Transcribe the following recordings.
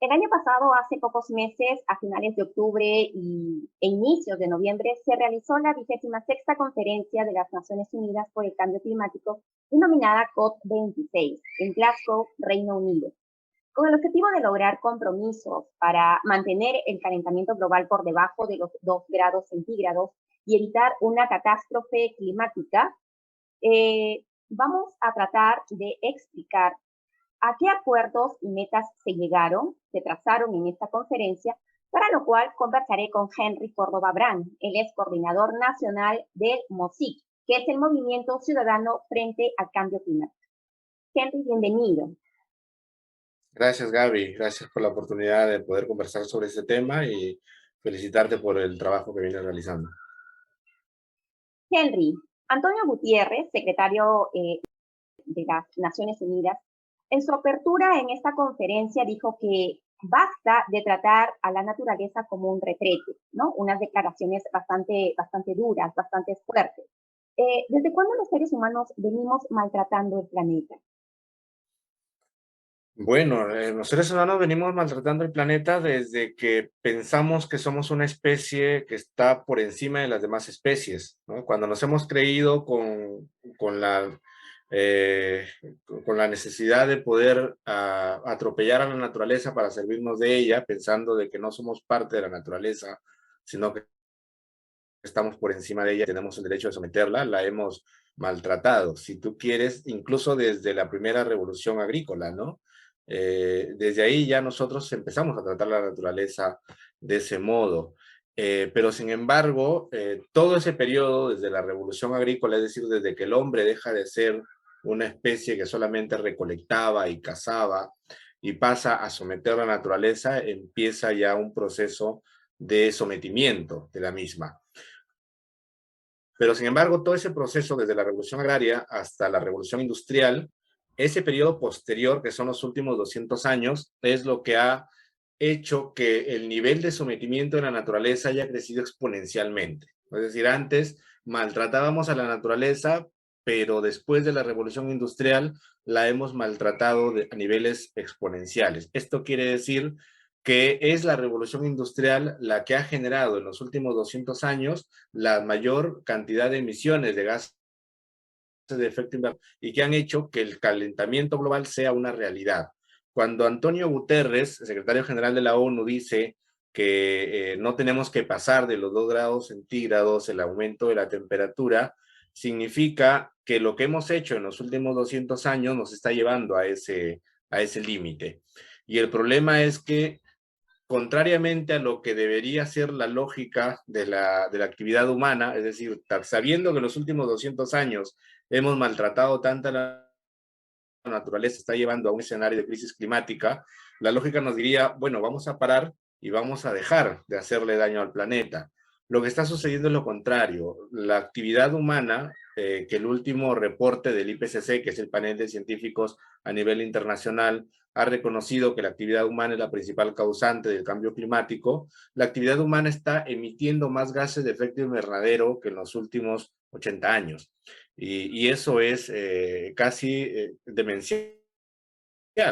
El año pasado, hace pocos meses, a finales de octubre e inicios de noviembre, se realizó la 26ª Conferencia de las Naciones Unidas por el Cambio Climático, denominada COP26, en Glasgow, Reino Unido, con el objetivo de lograr compromisos para mantener el calentamiento global por debajo de los 2 grados centígrados y evitar una catástrofe climática. Vamos a tratar de explicar a qué acuerdos y metas se trazaron en esta conferencia, para lo cual conversaré con Henry Córdoba Brand. Él es coordinador nacional del MOSIC, que es el Movimiento Ciudadano Frente al Cambio Climático. Henry, bienvenido. Gracias, Gaby. Gracias por la oportunidad de poder conversar sobre este tema y felicitarte por el trabajo que vienes realizando. Henry, Antonio Gutiérrez, secretario de las Naciones Unidas, en su apertura en esta conferencia dijo que basta de tratar a la naturaleza como un retrete, ¿no? Unas declaraciones bastante duras, bastante fuertes. ¿Desde cuándo los seres humanos venimos maltratando el planeta? Bueno, los seres humanos venimos maltratando el planeta desde que pensamos que somos una especie que está por encima de las demás especies, ¿no? Cuando nos hemos creído con la, eh, con la necesidad de poder atropellar a la naturaleza para servirnos de ella, pensando de que no somos parte de la naturaleza, sino que estamos por encima de ella, tenemos el derecho de someterla, la hemos maltratado, si tú quieres, incluso desde la primera revolución agrícola, ¿no? Desde ahí ya nosotros empezamos a tratar la naturaleza de ese modo. Pero sin embargo, todo ese periodo, desde la revolución agrícola, es decir, desde que el hombre deja de ser una especie que solamente recolectaba y cazaba y pasa a someter a la naturaleza, empieza ya un proceso de sometimiento de la misma. Pero sin embargo, todo ese proceso, desde la revolución agraria hasta la revolución industrial, ese periodo posterior, que son los últimos 200 años, es lo que ha hecho que el nivel de sometimiento de la naturaleza haya crecido exponencialmente. Es decir, antes maltratábamos a la naturaleza, pero después de la revolución industrial la hemos maltratado a niveles exponenciales. Esto quiere decir que es la revolución industrial la que ha generado en los últimos 200 años la mayor cantidad de emisiones de gases de efecto invernadero y que han hecho que el calentamiento global sea una realidad. Cuando Antonio Guterres, secretario general de la ONU, dice que no tenemos que pasar de los 2 grados centígrados el aumento de la temperatura, significa que lo que hemos hecho en los últimos 200 años nos está llevando a ese límite. Y el problema es que, contrariamente a lo que debería ser la lógica de la actividad humana, es decir, sabiendo que en los últimos 200 años hemos maltratado tanta la naturaleza, está llevando a un escenario de crisis climática, la lógica nos diría, bueno, vamos a parar y vamos a dejar de hacerle daño al planeta. Lo que está sucediendo es lo contrario. La actividad humana, que el último reporte del IPCC, que es el panel de científicos a nivel internacional, ha reconocido que la actividad humana es la principal causante del cambio climático. La actividad humana está emitiendo más gases de efecto invernadero que en los últimos 80 años. Y eso es casi demencial,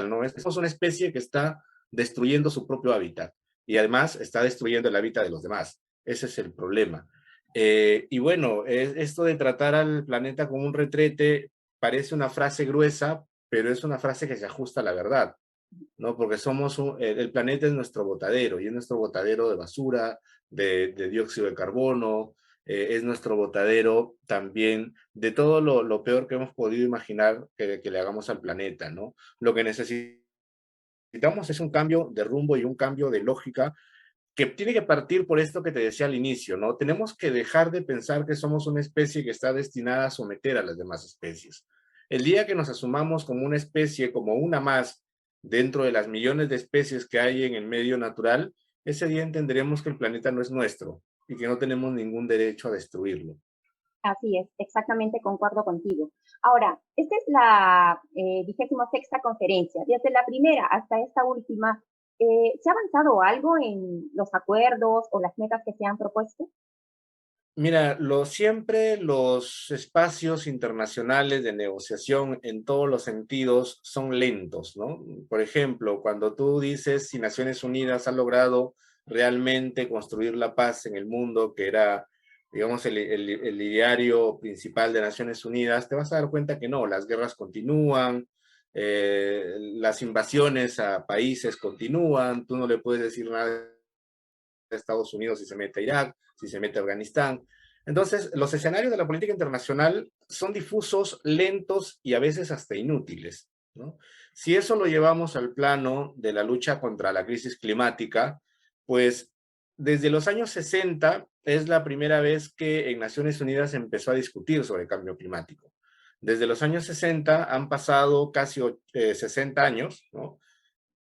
¿no? Es una especie que está destruyendo su propio hábitat y además está destruyendo el hábitat de los demás. Ese es el problema. Y bueno, esto de tratar al planeta como un retrete parece una frase gruesa, pero es una frase que se ajusta a la verdad, ¿no? Porque el planeta es nuestro botadero y es nuestro botadero de basura, de dióxido de carbono, es nuestro botadero también de todo lo peor que hemos podido imaginar que le hagamos al planeta, ¿no? Lo que necesitamos es un cambio de rumbo y un cambio de lógica que tiene que partir por esto que te decía al inicio, ¿no? Tenemos que dejar de pensar que somos una especie que está destinada a someter a las demás especies. El día que nos asumamos como una especie, como una más, dentro de las millones de especies que hay en el medio natural, ese día entenderemos que el planeta no es nuestro y que no tenemos ningún derecho a destruirlo. Así es, exactamente concuerdo contigo. Ahora, esta es la 26ª conferencia. Desde la primera hasta esta última, ¿se ha avanzado algo en los acuerdos o las metas que se han propuesto? Mira, siempre los espacios internacionales de negociación en todos los sentidos son lentos, ¿no? Por ejemplo, cuando tú dices si Naciones Unidas ha logrado realmente construir la paz en el mundo, que era, digamos, el ideario principal de Naciones Unidas, te vas a dar cuenta que no, las guerras continúan, las invasiones a países continúan, tú no le puedes decir nada Estados Unidos si se mete a Irak, si se mete a Afganistán. Entonces, los escenarios de la política internacional son difusos, lentos y a veces hasta inútiles, ¿no? Si eso lo llevamos al plano de la lucha contra la crisis climática, pues desde los años 60 es la primera vez que en Naciones Unidas se empezó a discutir sobre el cambio climático. Desde los años 60 han pasado casi 60 años, ¿no?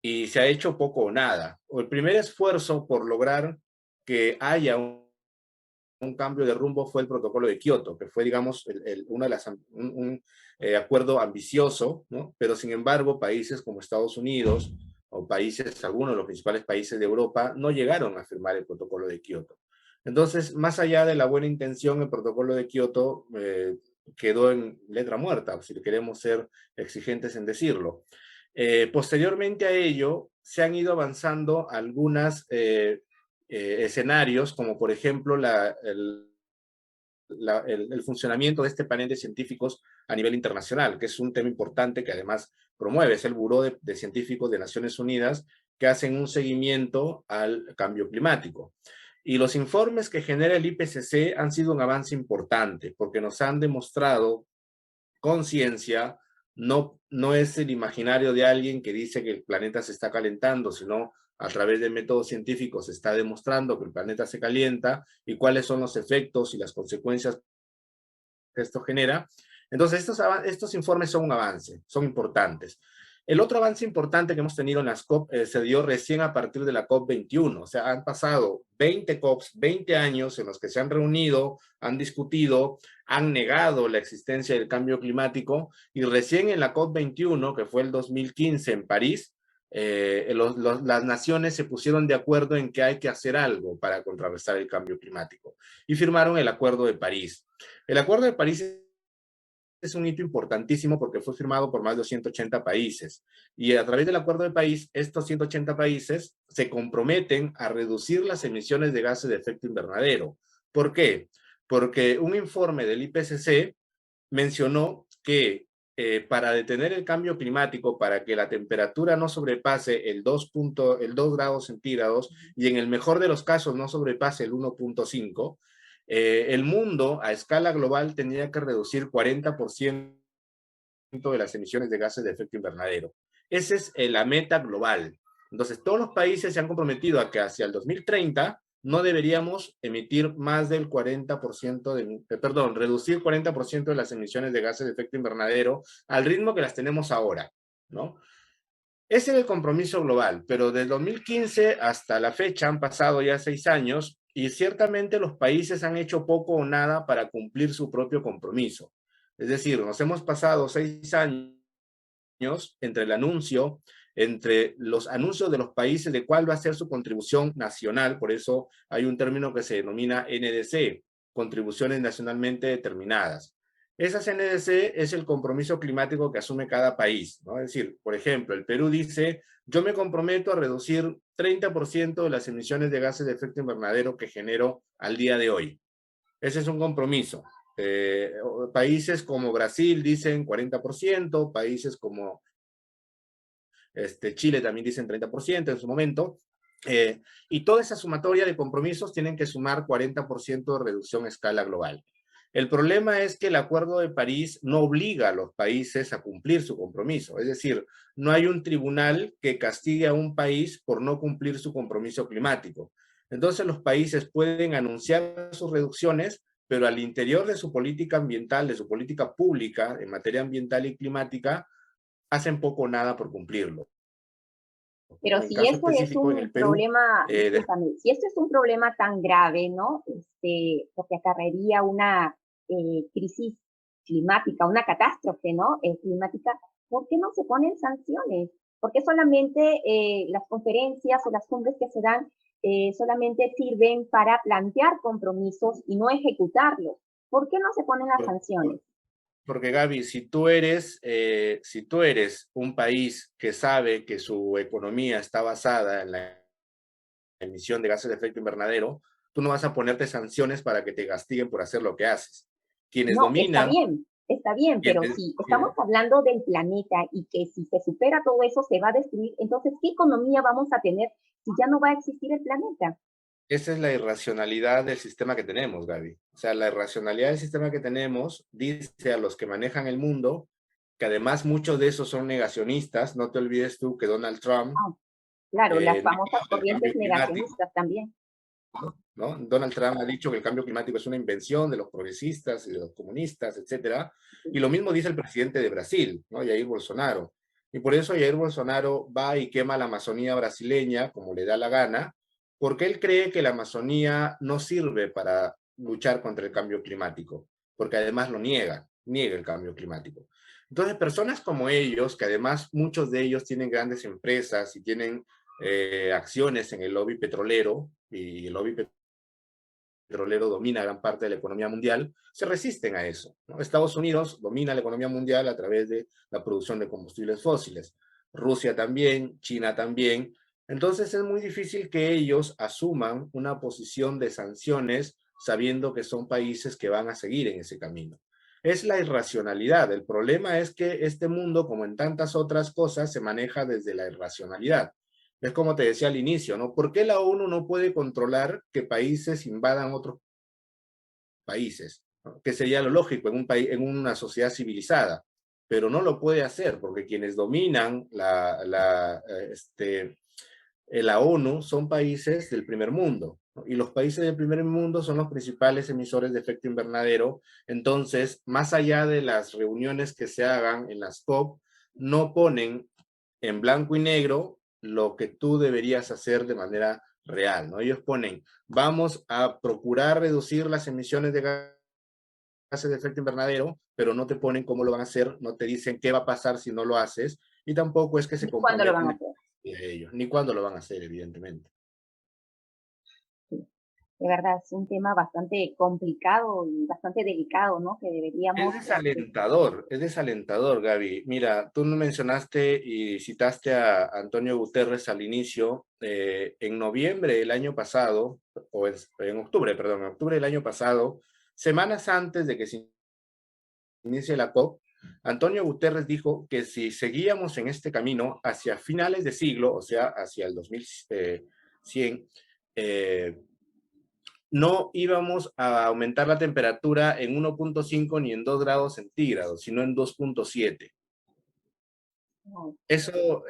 Y se ha hecho poco o nada. El primer esfuerzo por lograr que haya un cambio de rumbo fue el protocolo de Kioto, que fue, digamos, una de las, acuerdo ambicioso, ¿no? Pero sin embargo, países como Estados Unidos o países, algunos de los principales países de Europa, no llegaron a firmar el protocolo de Kioto. Entonces, más allá de la buena intención, el protocolo de Kioto quedó en letra muerta, si queremos ser exigentes en decirlo. Posteriormente a ello, se han ido avanzando algunas escenarios, como por ejemplo el funcionamiento de este panel de científicos a nivel internacional, que es un tema importante que además promueve, es el Buró de Científicos de Naciones Unidas, que hacen un seguimiento al cambio climático. Y los informes que genera el IPCC han sido un avance importante, porque nos han demostrado con ciencia, no es el imaginario de alguien que dice que el planeta se está calentando, sino a través de métodos científicos se está demostrando que el planeta se calienta y cuáles son los efectos y las consecuencias que esto genera. Entonces, estos informes son un avance, son importantes. El otro avance importante que hemos tenido en las COP se dio recién a partir de la COP 21. O sea, han pasado 20 COPs, 20 años en los que se han reunido, han discutido, han negado la existencia del cambio climático y recién en la COP 21, que fue el 2015 en París, las naciones se pusieron de acuerdo en que hay que hacer algo para contrarrestar el cambio climático y firmaron el Acuerdo de París. El Acuerdo de París es un hito importantísimo porque fue firmado por más de 180 países y a través del Acuerdo de París, estos 180 países se comprometen a reducir las emisiones de gases de efecto invernadero. ¿Por qué? Porque un informe del IPCC mencionó que para detener el cambio climático, para que la temperatura no sobrepase el 2 grados centígrados y en el mejor de los casos no sobrepase el 1,5, el mundo a escala global tenía que reducir 40% de las emisiones de gases de efecto invernadero. Esa es la meta global. Entonces, todos los países se han comprometido a que hacia el 2030 no deberíamos emitir más del 40% perdón, reducir 40% de las emisiones de gases de efecto invernadero al ritmo que las tenemos ahora, ¿no? Ese es el compromiso global, pero desde 2015 hasta la fecha han pasado ya 6 años y ciertamente los países han hecho poco o nada para cumplir su propio compromiso. Es decir, nos hemos pasado 6 años entre el anuncio, entre los anuncios de los países de cuál va a ser su contribución nacional, por eso hay un término que se denomina NDC, contribuciones nacionalmente determinadas. Esas NDC es el compromiso climático que asume cada país, ¿no? Es decir, por ejemplo, el Perú dice, yo me comprometo a reducir 30% de las emisiones de gases de efecto invernadero que genero al día de hoy. Ese es un compromiso. Países como Brasil dicen 40%, países como Chile también dicen 30% en su momento, y toda esa sumatoria de compromisos tienen que sumar 40% de reducción a escala global. El problema es que el Acuerdo de París no obliga a los países a cumplir su compromiso, es decir, no hay un tribunal que castigue a un país por no cumplir su compromiso climático. Entonces los países pueden anunciar sus reducciones, pero al interior de su política ambiental, de su política pública en materia ambiental y climática, hacen poco o nada por cumplirlo. Pero En el si caso esto es específico, en un el Perú, problema, discúlpame, si esto es un problema tan grave, ¿no? Porque acarrearía una crisis climática, una catástrofe, ¿no? Climática, ¿por qué no se ponen sanciones? ¿Por qué solamente las conferencias o las cumbres que se dan solamente sirven para plantear compromisos y no ejecutarlos. ¿Por qué no se ponen las Por- sanciones? por- Porque Gaby, si tú eres un país que sabe que su economía está basada en la emisión de gases de efecto invernadero, tú no vas a ponerte sanciones para que te castiguen por hacer lo que haces. Quienes No, dominan, está bien, pero quienes, si estamos hablando del planeta y que si se supera todo eso se va a destruir, entonces, ¿qué economía vamos a tener si ya no va a existir el planeta? esa es la irracionalidad del sistema que tenemos, Gaby. O sea, la irracionalidad del sistema que tenemos dice a los que manejan el mundo, que además muchos de esos son negacionistas. No te olvides tú que Donald Trump Ah, claro, las famosas negó el corrientes cambio climático, negacionistas también. ¿no? Donald Trump ha dicho que el cambio climático es una invención de los progresistas y de los comunistas, etcétera. Y lo mismo dice el presidente de Brasil, ¿no? Jair Bolsonaro. Y por eso Jair Bolsonaro va y quema la Amazonía brasileña como le da la gana, porque él cree que la Amazonía no sirve para luchar contra el cambio climático, porque además lo niega el cambio climático. Entonces, personas como ellos, que además muchos de ellos tienen grandes empresas y tienen acciones en el lobby petrolero, y el lobby petrolero domina gran parte de la economía mundial, se resisten a eso, ¿no? Estados Unidos domina la economía mundial a través de la producción de combustibles fósiles, Rusia también, China también. Entonces es muy difícil que ellos asuman una posición de sanciones sabiendo que son países que van a seguir en ese camino. Es la irracionalidad. El problema es que este mundo, como en tantas otras cosas, se maneja desde la irracionalidad. Es como te decía al inicio, ¿no? ¿Por qué la ONU no puede controlar que países invadan otros países? ¿No? Que sería lo lógico en un país, en una sociedad civilizada, pero no lo puede hacer porque quienes dominan la ONU son países del primer mundo, ¿no? Y los países del primer mundo son los principales emisores de efecto invernadero. Entonces, más allá de las reuniones que se hagan en las COP, no ponen en blanco y negro lo que tú deberías hacer de manera real, ¿no? Ellos ponen, vamos a procurar reducir las emisiones de gases de efecto invernadero, pero no te ponen cómo lo van a hacer, no te dicen qué va a pasar si no lo haces, y tampoco es que se ¿Y cuándo lo van comprometen a a hacer? ellos, ni cuándo lo van a hacer, evidentemente. Sí, de verdad, es un tema bastante complicado y bastante delicado, ¿no? Que deberíamos, Es desalentador, Gaby. Mira, tú no mencionaste y citaste a Antonio Guterres al inicio. En noviembre del año pasado, en octubre, perdón, en octubre del año pasado, semanas antes de que se inicie la COP, Antonio Guterres dijo que si seguíamos en este camino hacia finales de siglo, o sea, hacia el 2100, no íbamos a aumentar la temperatura en 1,5 ni en 2 grados centígrados, sino en 2,7. no, Eso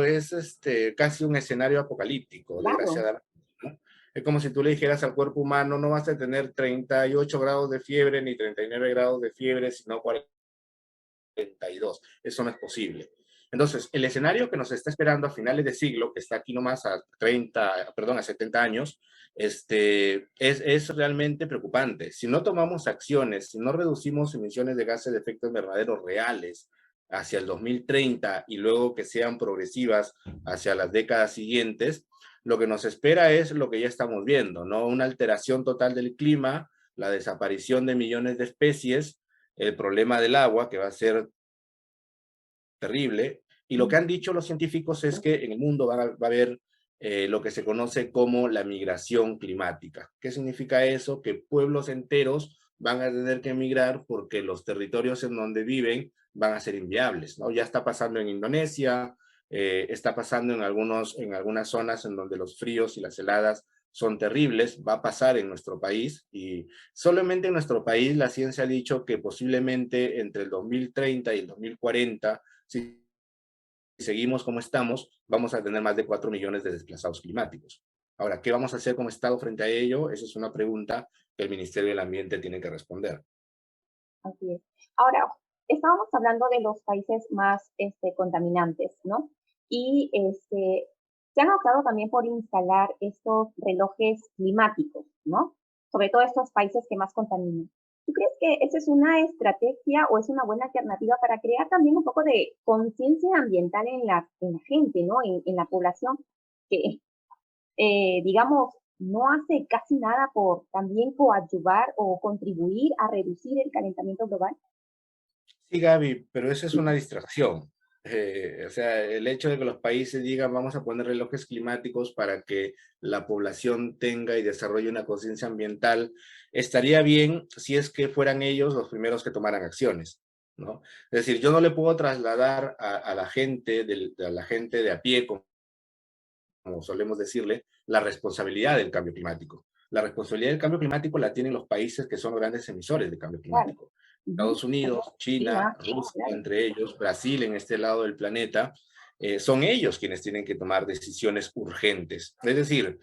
es casi un escenario apocalíptico, claro, desgraciadamente, ¿no? Es como si tú le dijeras al cuerpo humano, no vas a tener 38 grados de fiebre ni 39 grados de fiebre, sino 42. Eso no es posible. Entonces, el escenario que nos está esperando a finales de siglo, que está aquí nomás a 30, perdón, a 70 años, es realmente preocupante. Si no tomamos acciones, si no reducimos emisiones de gases de efecto invernadero reales hacia el 2030 y luego que sean progresivas hacia las décadas siguientes, lo que nos espera es lo que ya estamos viendo, ¿no? Una alteración total del clima, la desaparición de millones de especies, el problema del agua, que va a ser terrible. Y lo que han dicho los científicos es que en el mundo va a haber lo que se conoce como la migración climática. ¿Qué significa eso? Que pueblos enteros van a tener que emigrar porque los territorios en donde viven van a ser inviables, ¿no? Ya está pasando en Indonesia, está pasando en algunas zonas en donde los fríos y las heladas son terribles, va a pasar en nuestro país y solamente en nuestro país la ciencia ha dicho que posiblemente entre el 2030 y el 2040, si seguimos como estamos, vamos a tener más de 4 millones de desplazados climáticos. Ahora, ¿qué vamos a hacer como Estado frente a ello? Esa es una pregunta que el Ministerio del Ambiente tiene que responder. así es. Ahora, estábamos hablando de los países más contaminantes, ¿no? Y se han optado también por instalar estos relojes climáticos, ¿no? Sobre todo estos países que más contaminan. ¿Tú crees que esa es una estrategia o es una buena alternativa para crear también un poco de conciencia ambiental en la gente, ¿no? En la población, que digamos, no hace casi nada por también coadyuvar o contribuir a reducir el calentamiento global? Sí, Gaby, pero esa es una distracción. O sea, el hecho de que los países digan vamos a poner relojes climáticos para que la población tenga y desarrolle una conciencia ambiental, estaría bien si es que fueran ellos los primeros que tomaran acciones, ¿no? Es decir, yo no le puedo trasladar a la gente, a la gente de a pie, como solemos decirle, la responsabilidad del cambio climático. La responsabilidad del cambio climático la tienen los países que son los grandes emisores del cambio Claro. climático. Ujú. Estados Unidos, China, China, Rusia, claro. entre ellos, Brasil en este lado del planeta, son ellos quienes tienen que tomar decisiones urgentes. Es decir,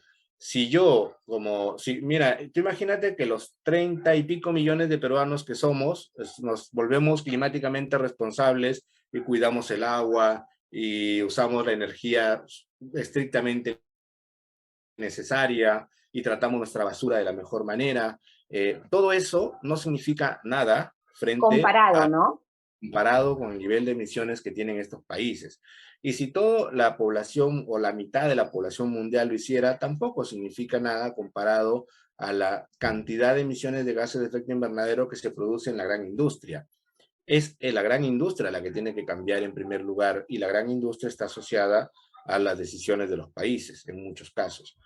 mira, tú imagínate que los 30 y pico millones de peruanos que somos, nos volvemos climáticamente responsables y cuidamos el agua y usamos la energía estrictamente necesaria y tratamos nuestra basura de la mejor manera. Todo eso no significa nada frente Comparado, a ¿no? comparado con el nivel de emisiones que tienen estos países. Y si toda la población o la mitad de la población mundial lo hiciera, tampoco significa nada comparado a la cantidad de emisiones de gases de efecto invernadero que se produce en la gran industria. Es la gran industria la que tiene que cambiar en primer lugar y la gran industria está asociada a las decisiones de los países en muchos casos.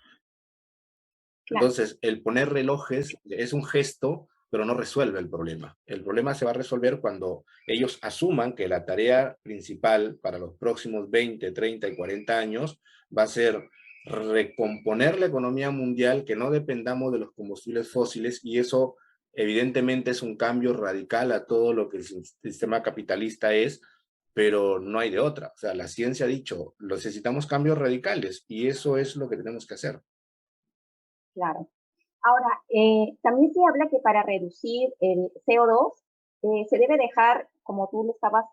Claro, Entonces, el poner relojes es un gesto, pero no resuelve el problema. El problema se va a resolver cuando ellos asuman que la tarea principal para los próximos 20, 30 y 40 años va a ser recomponer la economía mundial, que no dependamos de los combustibles fósiles, y eso evidentemente es un cambio radical a todo lo que el sistema capitalista es, pero no hay de otra. O sea, la ciencia ha dicho, necesitamos cambios radicales y eso es lo que tenemos que hacer. claro. Ahora, también se habla que para reducir el CO2 se debe dejar, como tú lo estabas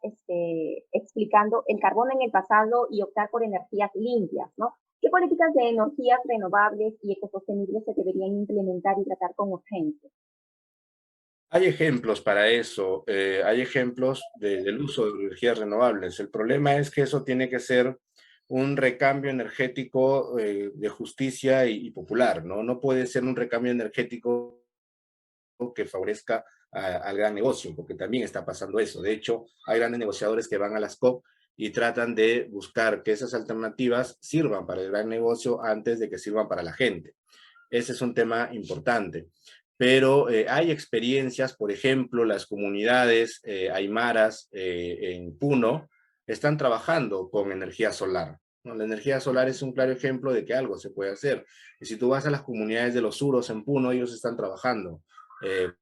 explicando, el carbón en el pasado y optar por energías limpias, ¿no? ¿Qué políticas de energías renovables y ecosostenibles se deberían implementar y tratar con urgencia? Hay ejemplos para eso, hay ejemplos del uso de energías renovables. El problema es que eso tiene que ser un recambio energético de justicia y popular, ¿no? No puede ser un recambio energético que favorezca al gran negocio, porque también está pasando eso. De hecho, hay grandes negociadores que van a las COP y tratan de buscar que esas alternativas sirvan para el gran negocio antes de que sirvan para la gente. Ese es un tema importante. Pero hay experiencias, por ejemplo, las comunidades aymaras en Puno están trabajando con energía solar, ¿no? La energía solar es un claro ejemplo de que algo se puede hacer. Y si tú vas a las comunidades de los suros en Puno, ellos están trabajando eh,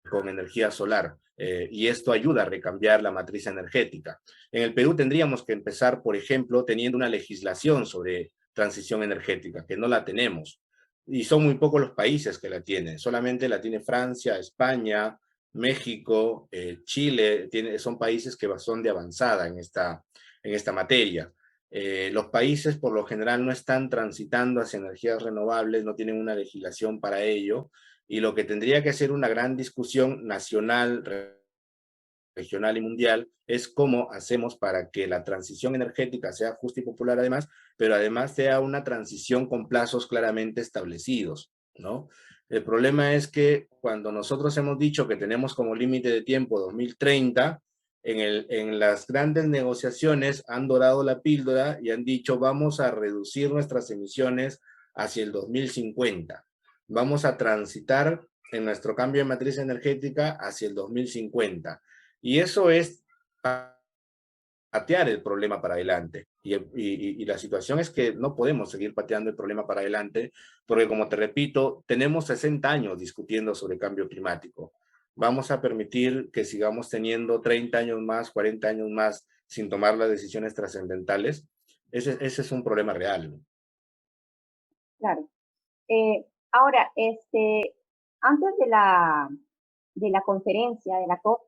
con energía solar. Y esto ayuda a recambiar la matriz energética. En el Perú tendríamos que empezar, por ejemplo, teniendo una legislación sobre transición energética, que no la tenemos. Y son muy pocos los países que la tienen. Solamente la tiene Francia, España, México, Chile. Son países que son de avanzada en esta materia. Los países por lo general no están transitando hacia energías renovables, no tienen una legislación para ello y lo que tendría que ser una gran discusión nacional, regional y mundial es cómo hacemos para que la transición energética sea justa y popular además, pero además sea una transición con plazos claramente establecidos, ¿no? El problema es que cuando nosotros hemos dicho que tenemos como límite de tiempo 2030, en las grandes negociaciones han dorado la píldora y han dicho vamos a reducir nuestras emisiones hacia el 2050. Vamos a transitar en nuestro cambio de matriz energética hacia el 2050. Y eso es patear el problema para adelante. Y la situación es que no podemos seguir pateando el problema para adelante, porque como te repito, tenemos 60 años discutiendo sobre cambio climático. Vamos a permitir que sigamos teniendo 30 años más, 40 años más sin tomar las decisiones trascendentales. Ese es un problema real, ¿no? Claro. Ahora, antes de la conferencia, de la COP,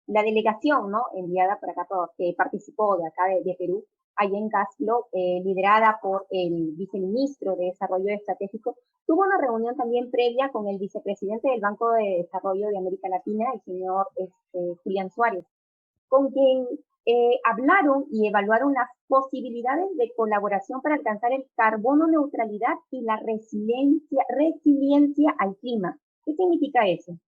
la delegación, ¿no? Enviada por acá, que participó de acá de Perú, allá en Caslo, liderada por el viceministro de Desarrollo Estratégico, tuvo una reunión también previa con el vicepresidente del Banco de Desarrollo de América Latina, el señor Julián Suárez, con quien hablaron y evaluaron las posibilidades de colaboración para alcanzar el carbono neutralidad y la resiliencia al clima. ¿Qué significa eso?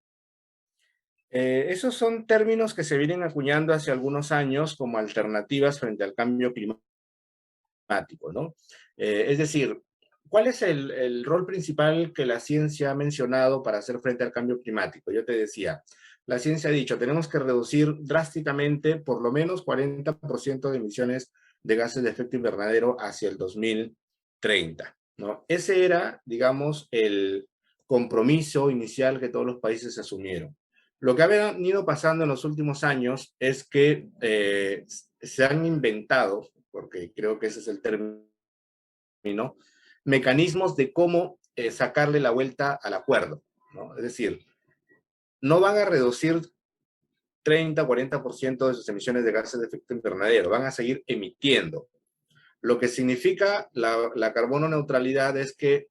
Esos son términos que se vienen acuñando hace algunos años como alternativas frente al cambio climático, ¿no? Es decir, ¿cuál es el rol principal que la ciencia ha mencionado para hacer frente al cambio climático? Yo te decía, la ciencia ha dicho, tenemos que reducir drásticamente por lo menos 40% de emisiones de gases de efecto invernadero hacia el 2030, ¿no? Ese era, digamos, el compromiso inicial que todos los países asumieron. Lo que ha venido pasando en los últimos años es que se han inventado, porque creo que ese es el término, mecanismos de cómo sacarle la vuelta al acuerdo, ¿no? Es decir, no van a reducir 30 o 40% de sus emisiones de gases de efecto invernadero, van a seguir emitiendo. Lo que significa la carbono neutralidad es que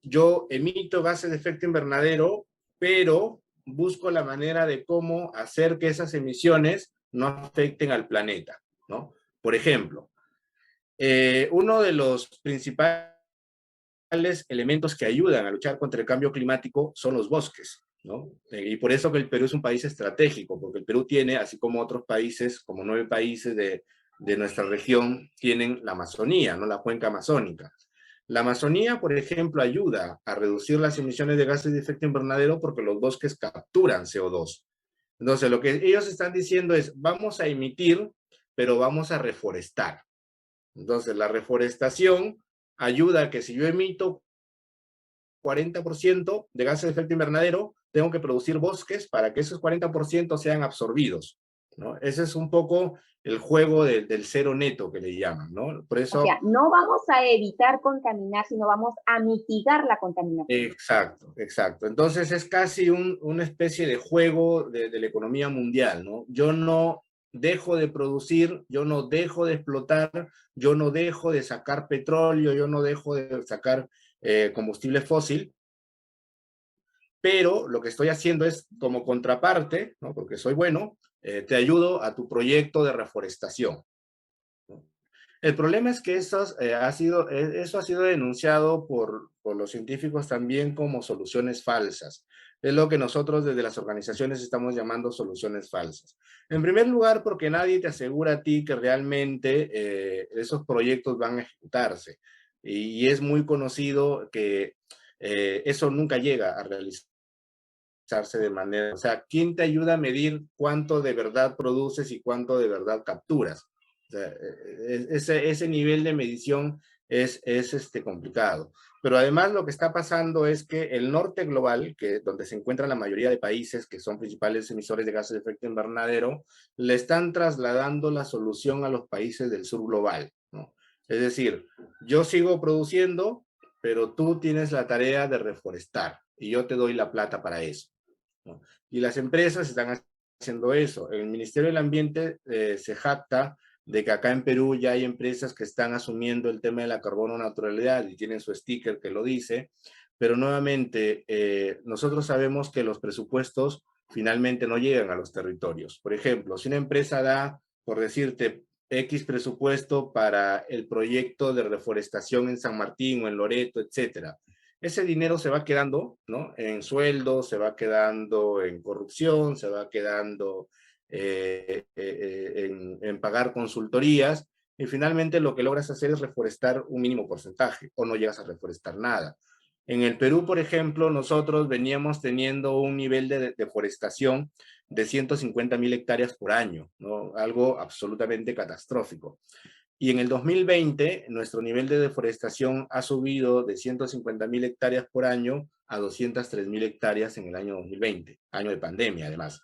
yo emito gases de efecto invernadero, pero busco la manera de cómo hacer que esas emisiones no afecten al planeta, ¿no? Por ejemplo, uno de los principales elementos que ayudan a luchar contra el cambio climático son los bosques, ¿no? Y por eso que el Perú es un país estratégico, porque el Perú tiene, así como otros países, como 9 países de nuestra región, tienen la Amazonía, ¿no? La cuenca amazónica. La Amazonía, por ejemplo, ayuda a reducir las emisiones de gases de efecto invernadero porque los bosques capturan CO2. Entonces, lo que ellos están diciendo es, vamos a emitir, pero vamos a reforestar. Entonces, la reforestación ayuda a que si yo emito 40% de gases de efecto invernadero, tengo que producir bosques para que esos 40% sean absorbidos, ¿no? Ese es un poco el juego del cero neto que le llaman, ¿no? Por O sea, eso, no vamos a evitar contaminar, sino vamos a mitigar la contaminación. exacto, exacto. Entonces es casi una especie de juego de la economía mundial, ¿no? Yo no dejo de producir, yo no dejo de explotar, yo no dejo de sacar petróleo, yo no dejo de sacar combustible fósil, pero lo que estoy haciendo es como contraparte, ¿no? Porque soy bueno, te ayudo a tu proyecto de reforestación, ¿no? El problema es que eso ha sido denunciado por los científicos también como soluciones falsas. Es lo que nosotros desde las organizaciones estamos llamando soluciones falsas. En primer lugar, porque nadie te asegura a ti que realmente esos proyectos van a ejecutarse. Y es muy conocido que eso nunca llega a realizarse de manera, o sea, ¿quién te ayuda a medir cuánto de verdad produces y cuánto de verdad capturas? O sea, ese nivel de medición es complicado. Pero además lo que está pasando es que el norte global, que donde se encuentran la mayoría de países que son principales emisores de gases de efecto invernadero, le están trasladando la solución a los países del sur global, ¿no? Es decir, yo sigo produciendo, pero tú tienes la tarea de reforestar y yo te doy la plata para eso, ¿no? Y las empresas están haciendo eso. El Ministerio del Ambiente se jacta de que acá en Perú ya hay empresas que están asumiendo el tema de la carbono neutralidad y tienen su sticker que lo dice, pero nuevamente nosotros sabemos que los presupuestos finalmente no llegan a los territorios. Por ejemplo, si una empresa da, por decirte, X presupuesto para el proyecto de reforestación en San Martín o en Loreto, etcétera, ese dinero se va quedando, ¿no? En sueldos, se va quedando en corrupción, se va quedando en pagar consultorías, y finalmente lo que logras hacer es reforestar un mínimo porcentaje, o no llegas a reforestar nada. En el Perú, por ejemplo, nosotros veníamos teniendo un nivel de deforestación de 150.000 hectáreas por año, ¿no? Algo absolutamente catastrófico. Y en el 2020, nuestro nivel de deforestación ha subido de 150.000 hectáreas por año a 203.000 hectáreas en el año 2020, año de pandemia además.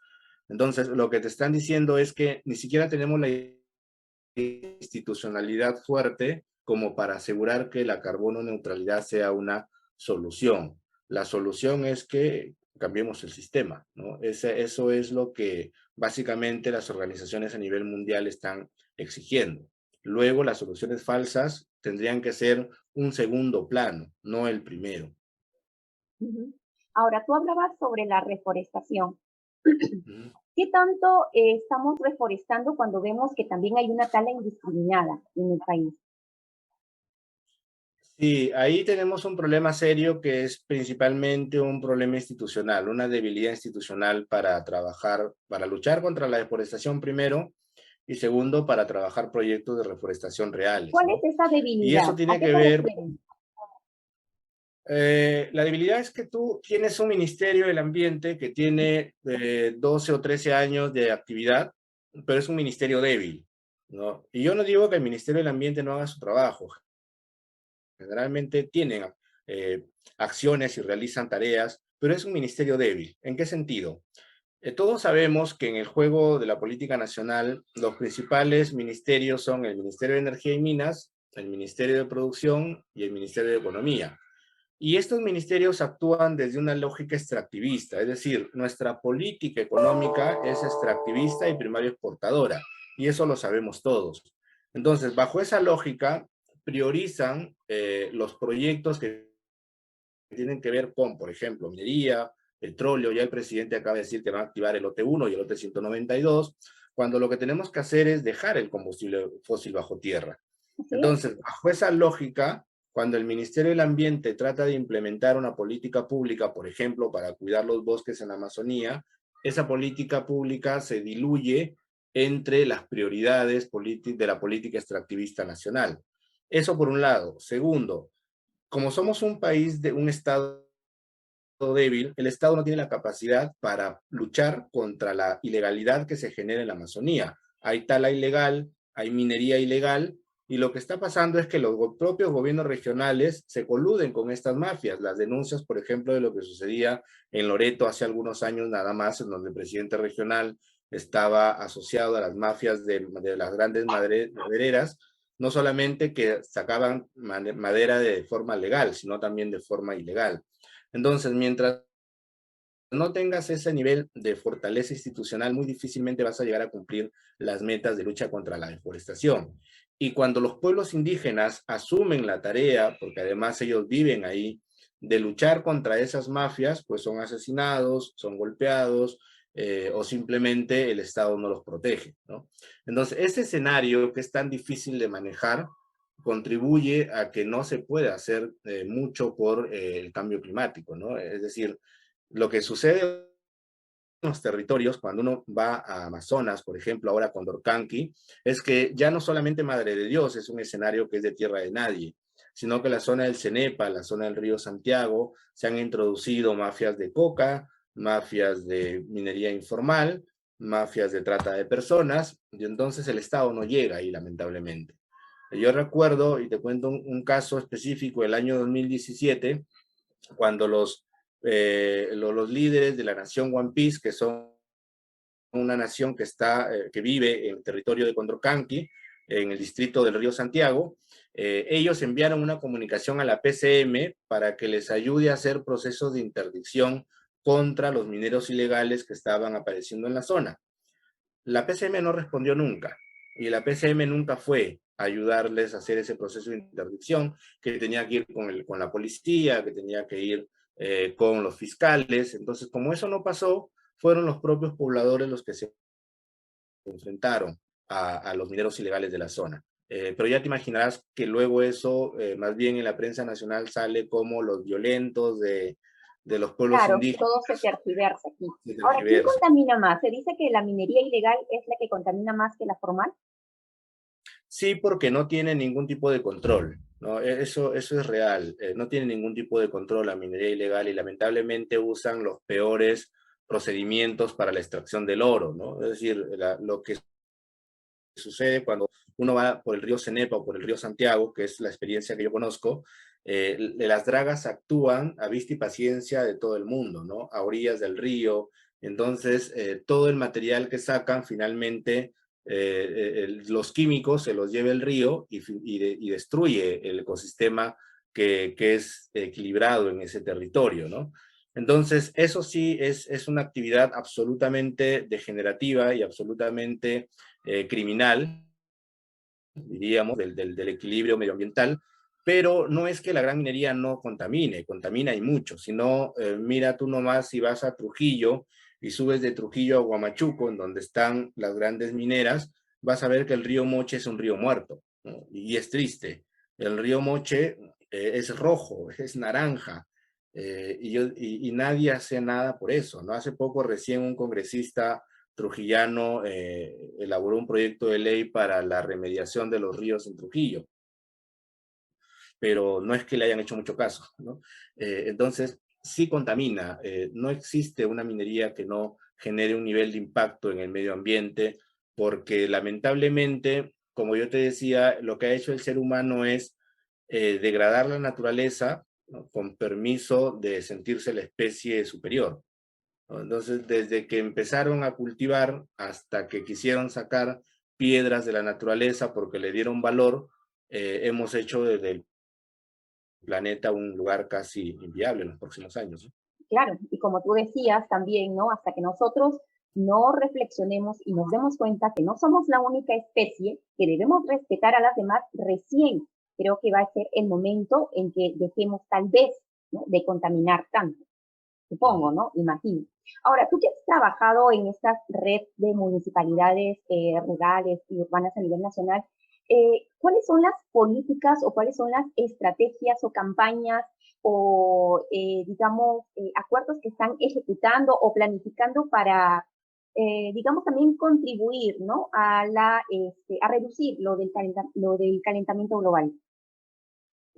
Entonces, lo que te están diciendo es que ni siquiera tenemos la institucionalidad fuerte como para asegurar que la carbono neutralidad sea una solución. La solución es que cambiemos el sistema, ¿no? Eso es lo que básicamente las organizaciones a nivel mundial están exigiendo. Luego, las soluciones falsas tendrían que ser un segundo plano, no el primero. Ahora, tú hablabas sobre la reforestación. ¿Qué tanto estamos reforestando cuando vemos que también hay una tala indiscriminada en el país? Sí, ahí tenemos un problema serio que es principalmente un problema institucional, una debilidad institucional para trabajar, para luchar contra la deforestación primero y segundo, para trabajar proyectos de reforestación reales, ¿Cuál es ¿no? esa Y debilidad? eso ¿A tiene qué que te ver, refieres? la debilidad es que tú tienes un Ministerio del Ambiente que tiene 12 o 13 años de actividad, pero es un ministerio débil, ¿no? Y yo no digo que el Ministerio del Ambiente no haga su trabajo, generalmente tienen eh, acciones y realizan tareas, pero es un ministerio débil. ¿En qué sentido? Todos sabemos que en el juego de la política nacional los principales ministerios son el Ministerio de Energía y Minas, el Ministerio de Producción y el Ministerio de Economía. Y estos ministerios actúan desde una lógica extractivista, es decir, nuestra política económica es extractivista y primario exportadora, y eso lo sabemos todos. Entonces, bajo esa lógica, priorizan los proyectos que tienen que ver con, por ejemplo, minería, petróleo. Ya el presidente acaba de decir que va a activar el lote 1 y el lote 192, cuando lo que tenemos que hacer es dejar el combustible fósil bajo tierra. ¿Sí? Entonces, bajo esa lógica, cuando el Ministerio del Ambiente trata de implementar una política pública, por ejemplo, para cuidar los bosques en la Amazonía, esa política pública se diluye entre las prioridades de la política extractivista nacional. Eso por un lado. Segundo, como somos un país de un Estado débil, el Estado no tiene la capacidad para luchar contra la ilegalidad que se genera en la Amazonía. Hay tala ilegal, hay minería ilegal, y lo que está pasando es que los propios gobiernos regionales se coluden con estas mafias. Las denuncias, por ejemplo, de lo que sucedía en Loreto hace algunos años nada más, en donde el presidente regional estaba asociado a las mafias de las grandes madereras, no solamente que sacaban madera de forma legal, sino también de forma ilegal. Entonces, mientras no tengas ese nivel de fortaleza institucional, muy difícilmente vas a llegar a cumplir las metas de lucha contra la deforestación. Y cuando los pueblos indígenas asumen la tarea, porque además ellos viven ahí, de luchar contra esas mafias, pues son asesinados, son golpeados, o simplemente el Estado no los protege, ¿no? Entonces, ese escenario que es tan difícil de manejar contribuye a que no se pueda hacer mucho por el cambio climático, ¿no? Es decir, lo que sucede en los territorios, cuando uno va a Amazonas, por ejemplo, ahora con Dorcanqui, es que ya no solamente Madre de Dios es un escenario que es de tierra de nadie, sino que la zona del Cenepa, la zona del río Santiago, se han introducido mafias de coca, mafias de minería informal, mafias de trata de personas, y entonces el Estado no llega ahí, lamentablemente. Yo recuerdo, y te cuento un caso específico, el año 2017, cuando los líderes de la nación One Piece, que son una nación que vive en el territorio de Condorcanqui, en el distrito del río Santiago, ellos enviaron una comunicación a la PCM para que les ayude a hacer procesos de interdicción contra los mineros ilegales que estaban apareciendo en la zona. La PCM no respondió nunca, y la PCM nunca fue a ayudarles a hacer ese proceso de interdicción, que tenía que ir con la policía, que tenía que ir con los fiscales. Entonces, como eso no pasó, fueron los propios pobladores los que se enfrentaron a los mineros ilegales de la zona. Pero ya te imaginarás que luego eso, más bien en la prensa nacional, sale como los violentos de los pueblos Claro, indígenas todo se tergiversa aquí. de Ahora, ¿quién tergiversa. contamina más? Se dice que la minería ilegal es la que contamina más que la formal. Sí, porque no tiene ningún tipo de control, ¿no? Eso es real. No tiene ningún tipo de control la minería ilegal y lamentablemente usan los peores procedimientos para la extracción del oro, ¿no? Es decir, lo que sucede cuando uno va por el río Cenepa o por el río Santiago, que es la experiencia que yo conozco, las dragas actúan a vista y paciencia de todo el mundo, ¿no? A orillas del río. Entonces, todo el material que sacan finalmente, los químicos se los lleva el río y destruye el ecosistema que es equilibrado en ese territorio, ¿no? Entonces, eso sí es una actividad absolutamente degenerativa y absolutamente criminal, diríamos, del equilibrio medioambiental, pero no es que la gran minería no contamine, contamina y mucho, sino mira tú nomás si vas a Trujillo y subes de Trujillo a Huamachuco, en donde están las grandes mineras, vas a ver que el río Moche es un río muerto, ¿no? Y es triste. El río Moche es rojo, es naranja, y nadie hace nada por eso, ¿no? Hace poco recién un congresista trujillano elaboró un proyecto de ley para la remediación de los ríos en Trujillo, pero no es que le hayan hecho mucho caso, ¿no? Entonces, sí contamina, no existe una minería que no genere un nivel de impacto en el medio ambiente, porque lamentablemente, como yo te decía, lo que ha hecho el ser humano es degradar la naturaleza, ¿no? Con permiso de sentirse la especie superior, ¿no? Entonces, desde que empezaron a cultivar hasta que quisieron sacar piedras de la naturaleza porque le dieron valor, hemos hecho desde el planeta un lugar casi inviable en los próximos años, ¿no? Claro, y como tú decías también, ¿no? Hasta que nosotros no reflexionemos y nos demos cuenta que no somos la única especie, que debemos respetar a las demás, recién creo que va a ser el momento en que dejemos tal vez, ¿no? De contaminar tanto, supongo, ¿no? Imagino. Ahora, tú que has trabajado en esta red de municipalidades rurales y urbanas a nivel nacional, ¿cuáles son las políticas o cuáles son las estrategias o campañas o, digamos, acuerdos que están ejecutando o planificando para, digamos, también contribuir, ¿no? A reducir lo del calentamiento global?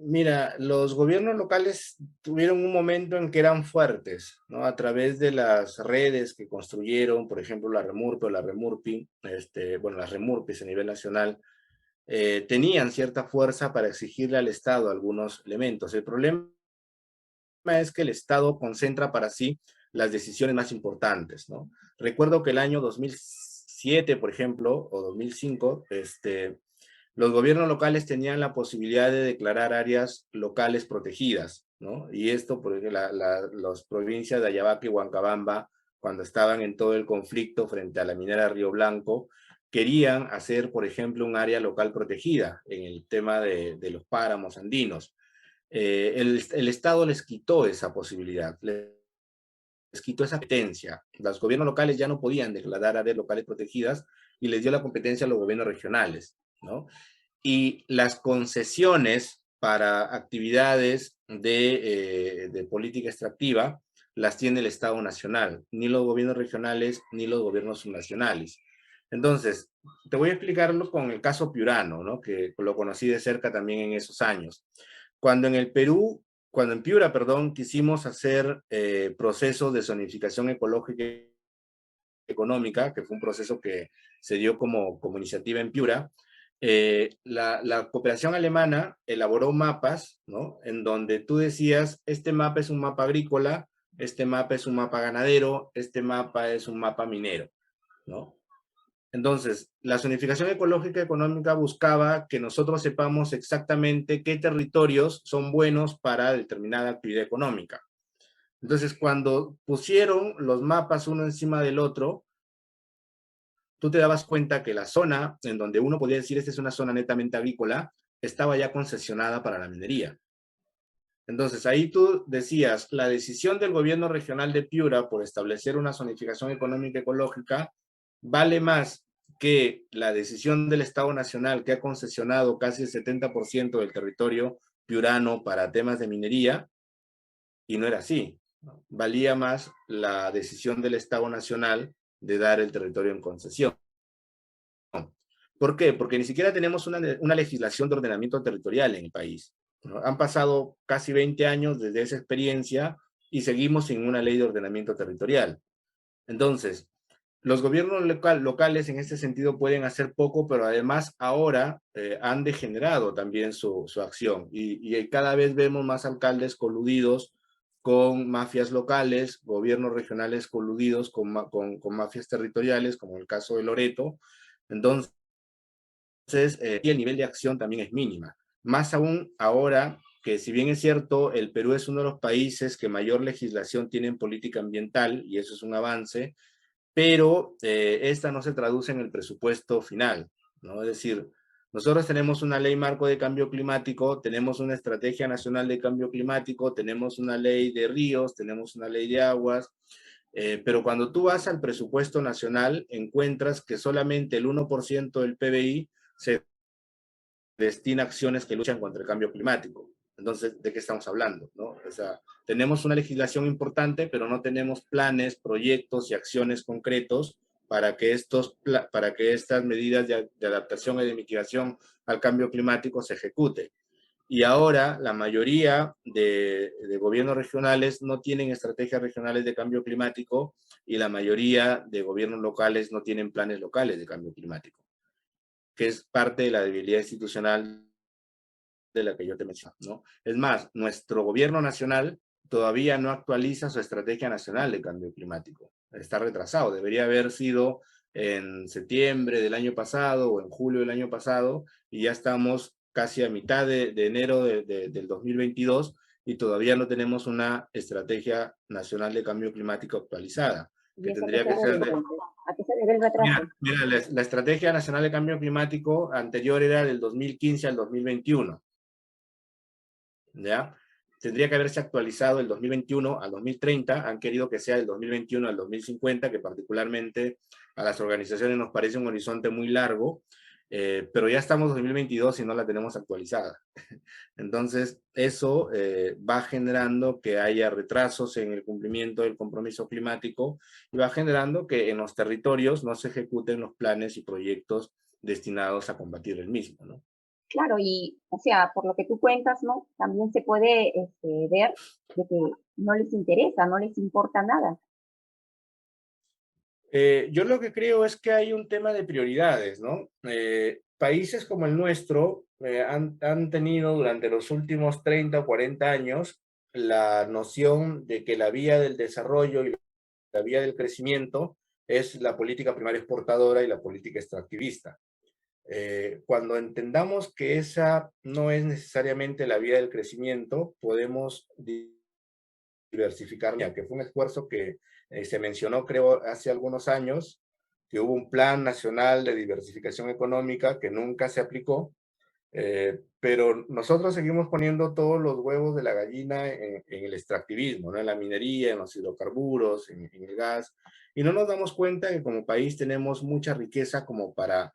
Mira, los gobiernos locales tuvieron un momento en que eran fuertes, ¿no? A través de las redes que construyeron, por ejemplo, la Remurpe o la Remurpi, bueno, las Remurpis a nivel nacional, tenían cierta fuerza para exigirle al Estado algunos elementos. El problema es que el Estado concentra para sí las decisiones más importantes, ¿no? Recuerdo que el año 2007, por ejemplo, o 2005, los gobiernos locales tenían la posibilidad de declarar áreas locales protegidas, ¿no? Y esto, por ejemplo, las provincias de Ayabaca y Huancabamba, cuando estaban en todo el conflicto frente a la minera Río Blanco, querían hacer, por ejemplo, un área local protegida en el tema de los páramos andinos. El Estado les quitó esa posibilidad, les quitó esa competencia. Los gobiernos locales ya no podían declarar áreas locales protegidas y les dio la competencia a los gobiernos regionales, ¿no? Y las concesiones para actividades de política extractiva las tiene el Estado Nacional, ni los gobiernos regionales ni los gobiernos subnacionales. Entonces, te voy a explicarlo con el caso piurano, ¿no? Que lo conocí de cerca también en esos años. Cuando en el Perú, cuando en Piura, perdón, quisimos hacer procesos de zonificación ecológica y económica, que fue un proceso que se dio como iniciativa en Piura, la cooperación alemana elaboró mapas, ¿no? En donde tú decías, este mapa es un mapa agrícola, este mapa es un mapa ganadero, este mapa es un mapa minero, ¿no? Entonces, la zonificación ecológica económica buscaba que nosotros sepamos exactamente qué territorios son buenos para determinada actividad económica. Entonces, cuando pusieron los mapas uno encima del otro, tú te dabas cuenta que la zona en donde uno podía decir esta es una zona netamente agrícola, estaba ya concesionada para la minería. Entonces, ahí tú decías, la decisión del gobierno regional de Piura por establecer una zonificación económica ecológica vale más que la decisión del Estado Nacional, que ha concesionado casi el 70% del territorio piurano para temas de minería, y no era así, ¿no? Valía más la decisión del Estado Nacional de dar el territorio en concesión. ¿Por qué? Porque ni siquiera tenemos una legislación de ordenamiento territorial en el país, ¿no? Han pasado casi 20 años desde esa experiencia y seguimos sin una ley de ordenamiento territorial. Entonces, los gobiernos locales en este sentido pueden hacer poco, pero además ahora han degenerado también su acción y cada vez vemos más alcaldes coludidos con mafias locales, gobiernos regionales coludidos con mafias territoriales, como el caso de Loreto. Entonces, y el nivel de acción también es mínima. Más aún ahora que, si bien es cierto, el Perú es uno de los países que mayor legislación tiene en política ambiental, y eso es un avance, pero esta no se traduce en el presupuesto final, ¿no? Es decir, nosotros tenemos una ley marco de cambio climático, tenemos una estrategia nacional de cambio climático, tenemos una ley de ríos, tenemos una ley de aguas, Pero cuando tú vas al presupuesto nacional, encuentras que solamente el 1% del PBI se destina a acciones que luchan contra el cambio climático. Entonces, ¿de qué estamos hablando? ¿No? O sea, tenemos una legislación importante, pero no tenemos planes, proyectos y acciones concretos para que estas medidas de adaptación y de mitigación al cambio climático se ejecuten. Y ahora la mayoría de gobiernos regionales no tienen estrategias regionales de cambio climático y la mayoría de gobiernos locales no tienen planes locales de cambio climático, que es parte de la debilidad institucional de la que yo te menciono, ¿no? Es más, nuestro gobierno nacional todavía no actualiza su estrategia nacional de cambio climático. Está retrasado. Debería haber sido en septiembre del año pasado o en julio del año pasado y ya estamos casi a mitad de enero del 2022 y todavía no tenemos una estrategia nacional de cambio climático actualizada, ¿Y que eso a qué tendría se que debe ser de... entonces? ¿A qué se debe el retraso? Mira, la Estrategia Nacional de Cambio Climático anterior era del 2015 al 2021. ¿Ya? Tendría que haberse actualizado el 2021 al 2030, han querido que sea del 2021 al 2050, que particularmente a las organizaciones nos parece un horizonte muy largo, pero ya estamos en 2022 y no la tenemos actualizada. Entonces, eso va generando que haya retrasos en el cumplimiento del compromiso climático y va generando que en los territorios no se ejecuten los planes y proyectos destinados a combatir el mismo, ¿no? Claro, y, o sea, por lo que tú cuentas, ¿no? También se puede ver de que no les interesa, no les importa nada. Yo lo que creo es que hay un tema de prioridades, ¿no? Países como el nuestro han tenido durante los últimos 30 o 40 años la noción de que la vía del desarrollo y la vía del crecimiento es la política primaria exportadora y la política extractivista. Cuando entendamos que esa no es necesariamente la vía del crecimiento, podemos diversificar, que fue un esfuerzo que se mencionó, creo, hace algunos años, que hubo un plan nacional de diversificación económica que nunca se aplicó, pero nosotros seguimos poniendo todos los huevos de la gallina en el extractivismo, ¿no? En la minería, en los hidrocarburos, en el gas, y no nos damos cuenta que como país tenemos mucha riqueza como para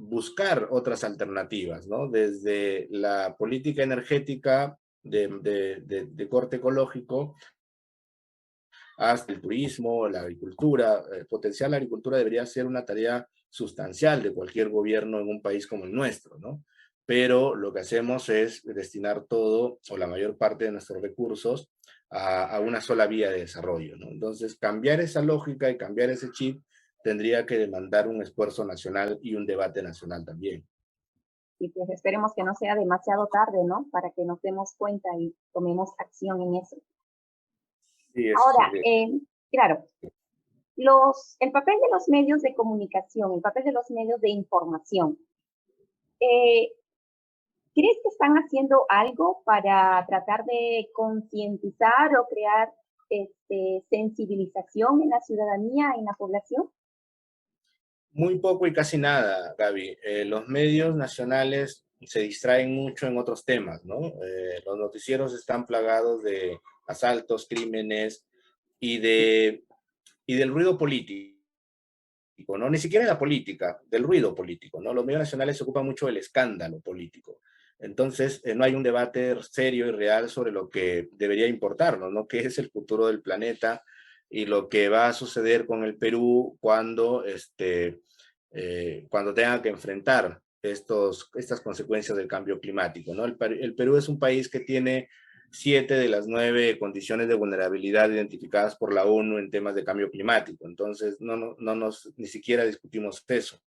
buscar otras alternativas, ¿no? Desde la política energética de corte ecológico hasta el turismo, la agricultura. Potenciar la agricultura debería ser una tarea sustancial de cualquier gobierno en un país como el nuestro, ¿no? Pero lo que hacemos es destinar todo o la mayor parte de nuestros recursos a una sola vía de desarrollo, ¿no? Entonces, cambiar esa lógica y cambiar ese chip tendría que demandar un esfuerzo nacional y un debate nacional también. Y pues esperemos que no sea demasiado tarde, ¿no? Para que nos demos cuenta y tomemos acción en eso. Sí, eso Ahora, sería. claro, el papel de los medios de comunicación, el papel de los medios de información, eh, ¿crees que están haciendo algo para tratar de concientizar o crear sensibilización en la ciudadanía, en la población? Muy poco y casi nada, Gaby. Los medios nacionales se distraen mucho en otros temas, ¿no? Los noticieros están plagados de asaltos, crímenes y, y del ruido político, ¿no? Ni siquiera de la política, del ruido político, ¿no? Los medios nacionales se ocupan mucho del escándalo político. Entonces, no hay un debate serio y real sobre lo que debería importarnos, ¿no? ¿Qué es el futuro del planeta y lo que va a suceder con el Perú cuando tenga que enfrentar estas consecuencias del cambio climático, ¿no? El Perú es un país que tiene 7 de las 9 condiciones de vulnerabilidad identificadas por la ONU en temas de cambio climático. Entonces, ni siquiera discutimos eso.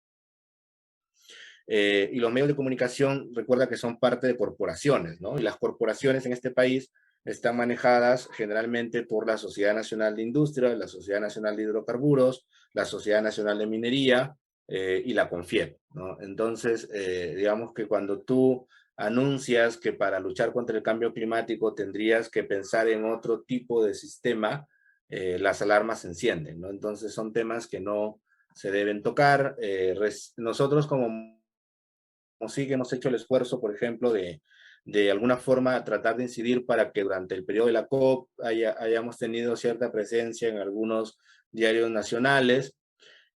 Y los medios de comunicación, recuerda que son parte de corporaciones, ¿no? Y las corporaciones en este país están manejadas generalmente por la Sociedad Nacional de Industria, la Sociedad Nacional de Hidrocarburos, la Sociedad Nacional de Minería y la CONFIEP, ¿no? Entonces, digamos que cuando tú anuncias que para luchar contra el cambio climático tendrías que pensar en otro tipo de sistema, las alarmas se encienden, ¿no? Entonces son temas que no se deben tocar. Nosotros como sí que hemos hecho el esfuerzo, por ejemplo, de alguna forma tratar de incidir para que durante el periodo de la COP hayamos tenido cierta presencia en algunos diarios nacionales.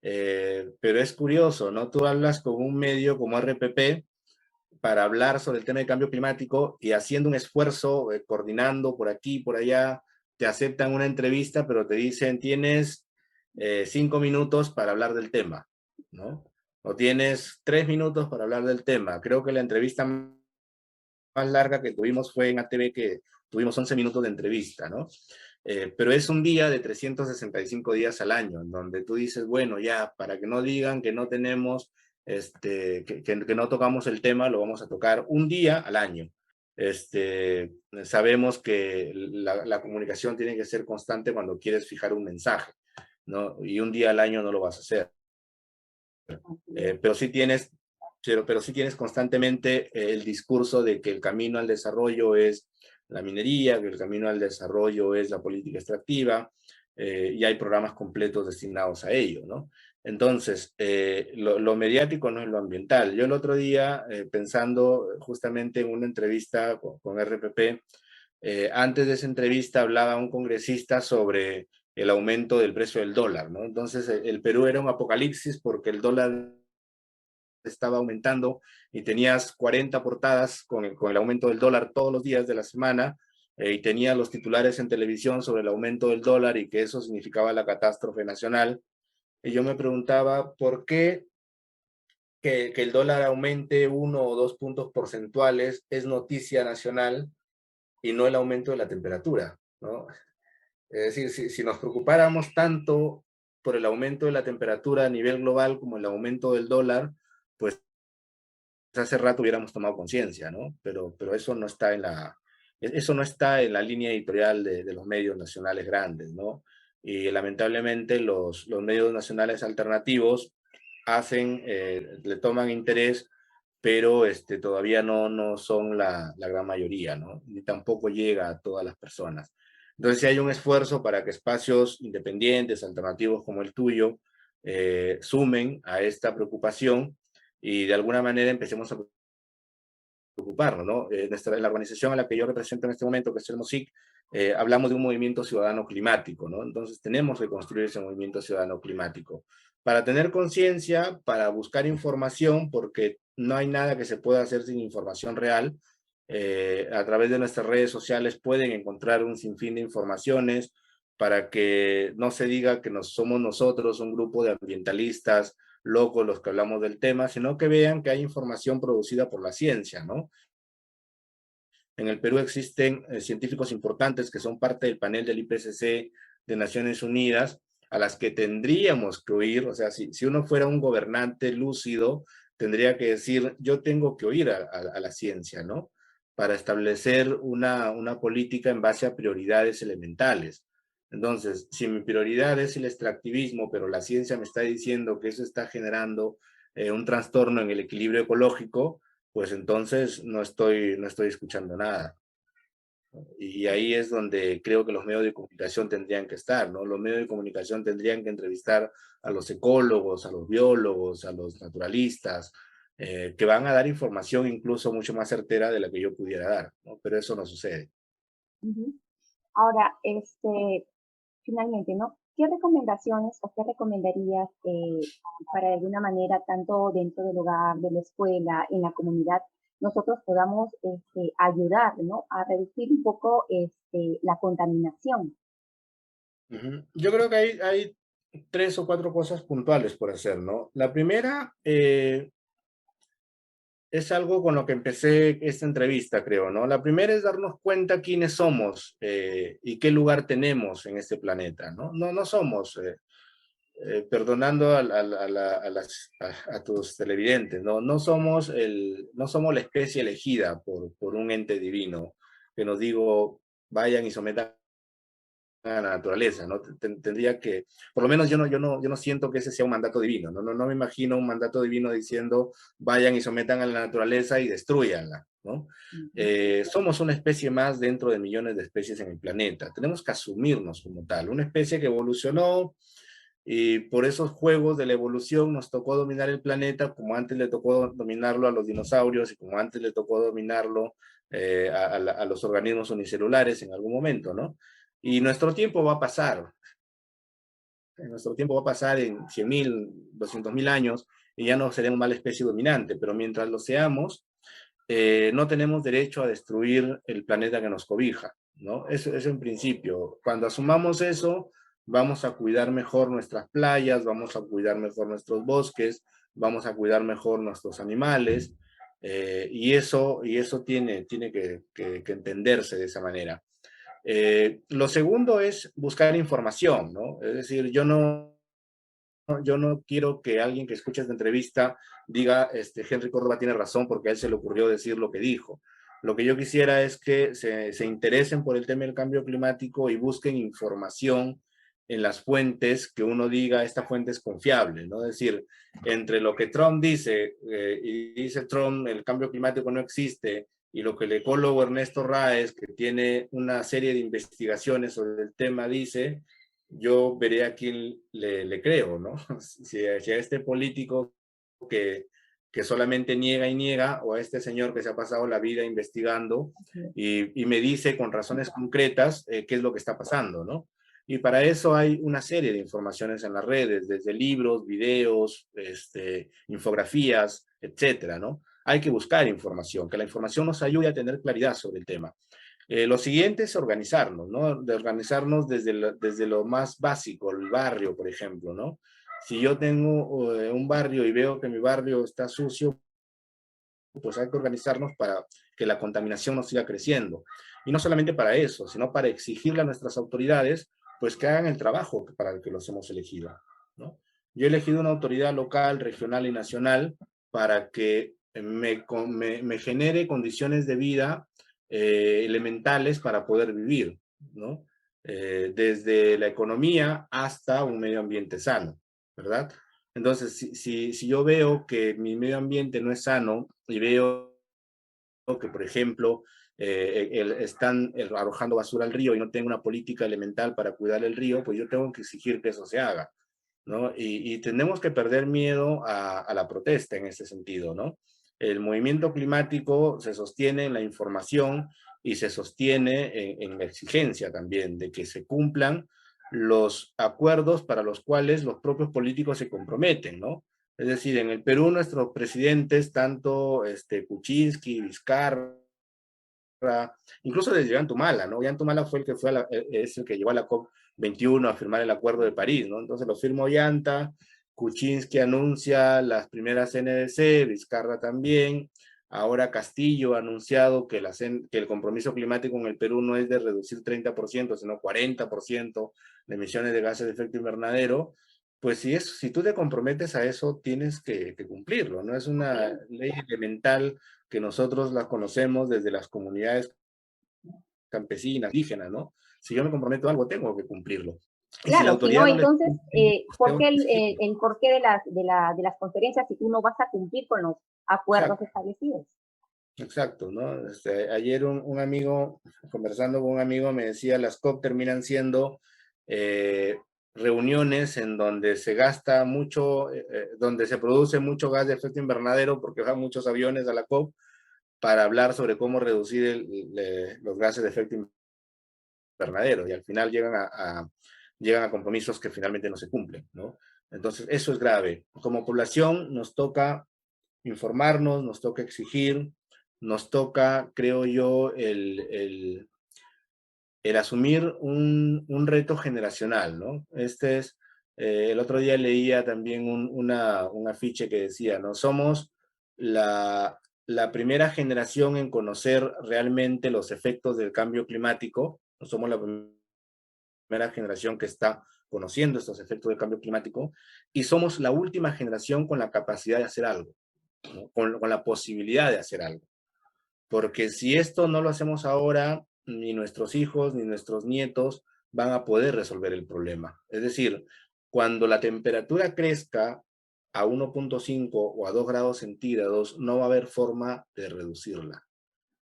Pero es curioso, ¿no? Tú hablas con un medio como RPP para hablar sobre el tema del cambio climático y haciendo un esfuerzo, coordinando por aquí, por allá, te aceptan una entrevista, pero te dicen, tienes 5 minutos para hablar del tema, ¿no? O tienes 3 minutos para hablar del tema. Creo que la entrevista más larga que tuvimos fue en ATV, que tuvimos 11 minutos de entrevista, ¿no? Pero es un día de 365 días al año, en donde tú dices, bueno, ya, para que no digan que no tenemos, que no tocamos el tema, lo vamos a tocar un día al año. Sabemos que la comunicación tiene que ser constante cuando quieres fijar un mensaje, ¿no? Y un día al año no lo vas a hacer. Pero sí tienes, pero sí tienes constantemente el discurso de que el camino al desarrollo es la minería, que el camino al desarrollo es la política extractiva, y hay programas completos destinados a ello, ¿no? Entonces, lo mediático no es lo ambiental. Yo el otro día, pensando justamente en una entrevista con RPP, antes de esa entrevista hablaba un congresista sobre el aumento del precio del dólar, ¿no? Entonces, el Perú era un apocalipsis porque el dólar estaba aumentando y tenías 40 portadas con el aumento del dólar todos los días de la semana, y tenía los titulares en televisión sobre el aumento del dólar y que eso significaba la catástrofe nacional. Y yo me preguntaba por qué que el dólar aumente 1 o 2 puntos porcentuales es noticia nacional y no el aumento de la temperatura, ¿no? Es decir, si nos preocupáramos tanto por el aumento de la temperatura a nivel global como el aumento del dólar, pues hace rato hubiéramos tomado conciencia, ¿no? Pero eso no está en la línea editorial de los medios nacionales grandes, ¿no? Y lamentablemente los medios nacionales alternativos le toman interés, pero todavía no son la gran mayoría, ¿no? Ni tampoco llega a todas las personas. Entonces, si hay un esfuerzo para que espacios independientes, alternativos como el tuyo, sumen a esta preocupación y de alguna manera empecemos a preocuparnos, ¿no? En la organización a la que yo represento en este momento, que es el MOSIC, hablamos de un movimiento ciudadano climático, ¿no? Entonces tenemos que construir ese movimiento ciudadano climático para tener conciencia, para buscar información, porque no hay nada que se pueda hacer sin información real. A través de nuestras redes sociales pueden encontrar un sinfín de informaciones para que no se diga que somos nosotros, un grupo de ambientalistas locos los que hablamos del tema, sino que vean que hay información producida por la ciencia, ¿no? En el Perú existen científicos importantes que son parte del panel del IPCC de Naciones Unidas, a las que tendríamos que oír. O sea, si uno fuera un gobernante lúcido, tendría que decir, yo tengo que oír a la ciencia, ¿no? Para establecer una política en base a prioridades elementales. Entonces, si mi prioridad es el extractivismo, pero la ciencia me está diciendo que eso está generando un trastorno en el equilibrio ecológico, pues entonces no estoy escuchando nada. Y ahí es donde creo que los medios de comunicación tendrían que estar, ¿no? Los medios de comunicación tendrían que entrevistar a los ecólogos, a los biólogos, a los naturalistas, que van a dar información incluso mucho más certera de la que yo pudiera dar, ¿no? Pero eso no sucede. Ujú. Ahora, finalmente, ¿no? ¿Qué recomendaciones o qué recomendarías para de alguna manera, tanto dentro del hogar, de la escuela, en la comunidad, nosotros podamos ayudar, ¿no? A reducir un poco la contaminación? Yo creo que hay 3 o 4 cosas puntuales por hacer, ¿no? La primera, es algo con lo que empecé esta entrevista, creo, ¿no? La primera es darnos cuenta quiénes somos, y qué lugar tenemos en este planeta, ¿no? No somos, perdonando a tus televidentes, ¿no? No somos la especie elegida por un ente divino que nos digo, vayan y sometan a la naturaleza, ¿no? Tendría que, por lo menos yo no siento que ese sea un mandato divino, no me imagino un mandato divino diciendo vayan y sometan a la naturaleza y destruyanla, ¿no? Ujú. Somos una especie más dentro de millones de especies en el planeta, tenemos que asumirnos como tal, una especie que evolucionó, Y por esos juegos de la evolución nos tocó dominar el planeta como antes le tocó dominarlo a los dinosaurios y como antes le tocó dominarlo a los organismos unicelulares en algún momento, ¿no? Y nuestro tiempo va a pasar, nuestro tiempo va a pasar en 100.000, 200.000 años y ya no seremos una especie dominante, pero mientras lo seamos, no tenemos derecho a destruir el planeta que nos cobija, ¿no? Eso en principio. Cuando asumamos eso, vamos a cuidar mejor nuestras playas, vamos a cuidar mejor nuestros bosques, vamos a cuidar mejor nuestros animales, y eso tiene que entenderse de esa manera. Lo segundo es buscar información, ¿no? Es decir, yo no quiero que alguien que escuche esta entrevista diga, Henry Córdoba tiene razón porque a él se le ocurrió decir lo que dijo. Lo que yo quisiera es que se interesen por el tema del cambio climático y busquen información en las fuentes que uno diga, esta fuente es confiable, ¿no? Es decir, entre lo que Trump dice, y dice Trump, el cambio climático no existe, y lo que el ecólogo Ernesto Raes, que tiene una serie de investigaciones sobre el tema, dice, yo veré a quién le creo, ¿no? Si a este político que solamente niega y niega, o a este señor que se ha pasado la vida investigando y me dice con razones concretas qué es lo que está pasando, ¿no? Y para eso hay una serie de informaciones en las redes, desde libros, videos, infografías, etcétera, ¿no? Hay que buscar información, que la información nos ayude a tener claridad sobre el tema. Lo siguiente es organizarnos, ¿no? De organizarnos desde lo más básico, el barrio, por ejemplo, ¿no? Si yo tengo un barrio y veo que mi barrio está sucio, pues hay que organizarnos para que la contaminación no siga creciendo. Y no solamente para eso, sino para exigirle a nuestras autoridades, pues que hagan el trabajo para el que los hemos elegido, ¿no? Yo he elegido una autoridad local, regional y nacional para que me genere condiciones de vida elementales para poder vivir, ¿no? Desde la economía hasta un medio ambiente sano, ¿verdad? Entonces, si yo veo que mi medio ambiente no es sano y veo que, por ejemplo, están arrojando basura al río y no tengo una política elemental para cuidar el río, pues yo tengo que exigir que eso se haga, ¿no? Y tenemos que perder miedo a la protesta en ese sentido, ¿no? El movimiento climático se sostiene en la información y se sostiene en la exigencia también de que se cumplan los acuerdos para los cuales los propios políticos se comprometen, ¿no? Es decir, en el Perú nuestros presidentes, tanto Kuczynski, Vizcarra, incluso desde Ollantumala, ¿no? Ollantumala fue el que es el que llevó a la COP 21 a firmar el Acuerdo de París, ¿no? Entonces lo firmó Ollanta, Kuczynski anuncia las primeras NDC, Vizcarra también, ahora Castillo ha anunciado que el compromiso climático en el Perú no es de reducir 30%, sino 40% de emisiones de gases de efecto invernadero. Pues si tú te comprometes a eso, tienes que cumplirlo, ¿no? Es una ley elemental que nosotros la conocemos desde las comunidades campesinas, indígenas, ¿no? Si yo me comprometo a algo, tengo que cumplirlo. Y si la Claro, si no, autoridad no le entonces, cumple, pues ¿por tengo qué que exigirlo. el porqué de las conferencias si tú no vas a cumplir con los acuerdos Exacto, establecidos? exacto, ¿no? Ayer un amigo, conversando con un amigo, me decía, las COP terminan siendo eh, reuniones en donde se gasta mucho, donde se produce mucho gas de efecto invernadero porque van muchos aviones a la COP para hablar sobre cómo reducir los gases de efecto invernadero y al final llegan a compromisos que finalmente no se cumplen, ¿no? Entonces, eso es grave. Como población nos toca informarnos, nos toca exigir, nos toca, creo yo, el asumir un reto generacional, ¿no? El otro día leía también un afiche que decía, ¿no? Somos la primera generación en conocer realmente los efectos del cambio climático, no somos la primera generación que está conociendo estos efectos del cambio climático y somos la última generación con la capacidad de hacer algo, ¿no? Con la posibilidad de hacer algo. Porque si esto no lo hacemos ahora, ni nuestros hijos ni nuestros nietos van a poder resolver el problema. Es decir, cuando la temperatura crezca a 1,5 o a 2 grados centígrados, no va a haber forma de reducirla.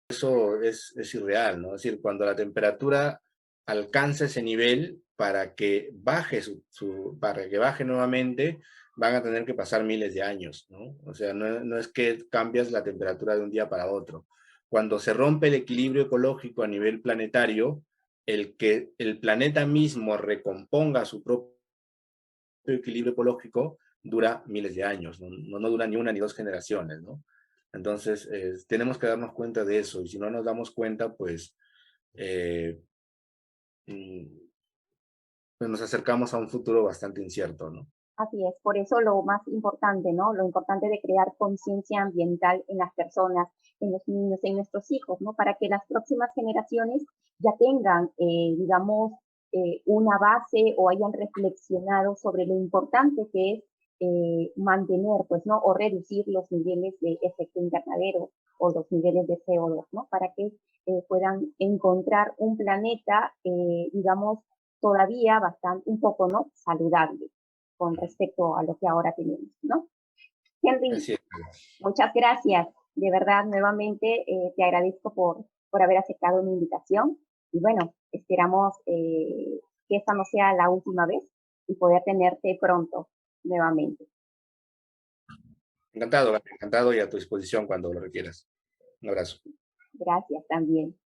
Eso es irreal, ¿no? Es decir, cuando la temperatura alcance ese nivel para que baje, para que baje nuevamente, van a tener que pasar miles de años, ¿no? O sea, no es que cambias la temperatura de un día para otro. Cuando se rompe el equilibrio ecológico a nivel planetario, el que el planeta mismo recomponga su propio equilibrio ecológico dura miles de años, no dura ni una ni dos generaciones, ¿no? Entonces, tenemos que darnos cuenta de eso, y si no nos damos cuenta, pues, eh, mm, pues nos acercamos a un futuro bastante incierto, ¿no? Así es, por eso lo más importante, ¿no? Lo importante de crear conciencia ambiental en las personas, en los niños, en nuestros hijos, ¿no? Para que las próximas generaciones ya tengan, digamos, una base o hayan reflexionado sobre lo importante que es mantener, pues, ¿no? O reducir los niveles de efecto invernadero o los niveles de CO2, ¿no? Para que puedan encontrar un planeta, digamos, todavía bastante, un poco, ¿no? Saludable con respecto a lo que ahora tenemos, ¿no? Henry, Así es. muchas gracias. De verdad, nuevamente te agradezco por haber aceptado mi invitación. Y bueno, esperamos que esta no sea la última vez y poder tenerte pronto nuevamente. Encantado, encantado y a tu disposición cuando lo requieras. Un abrazo. Gracias también.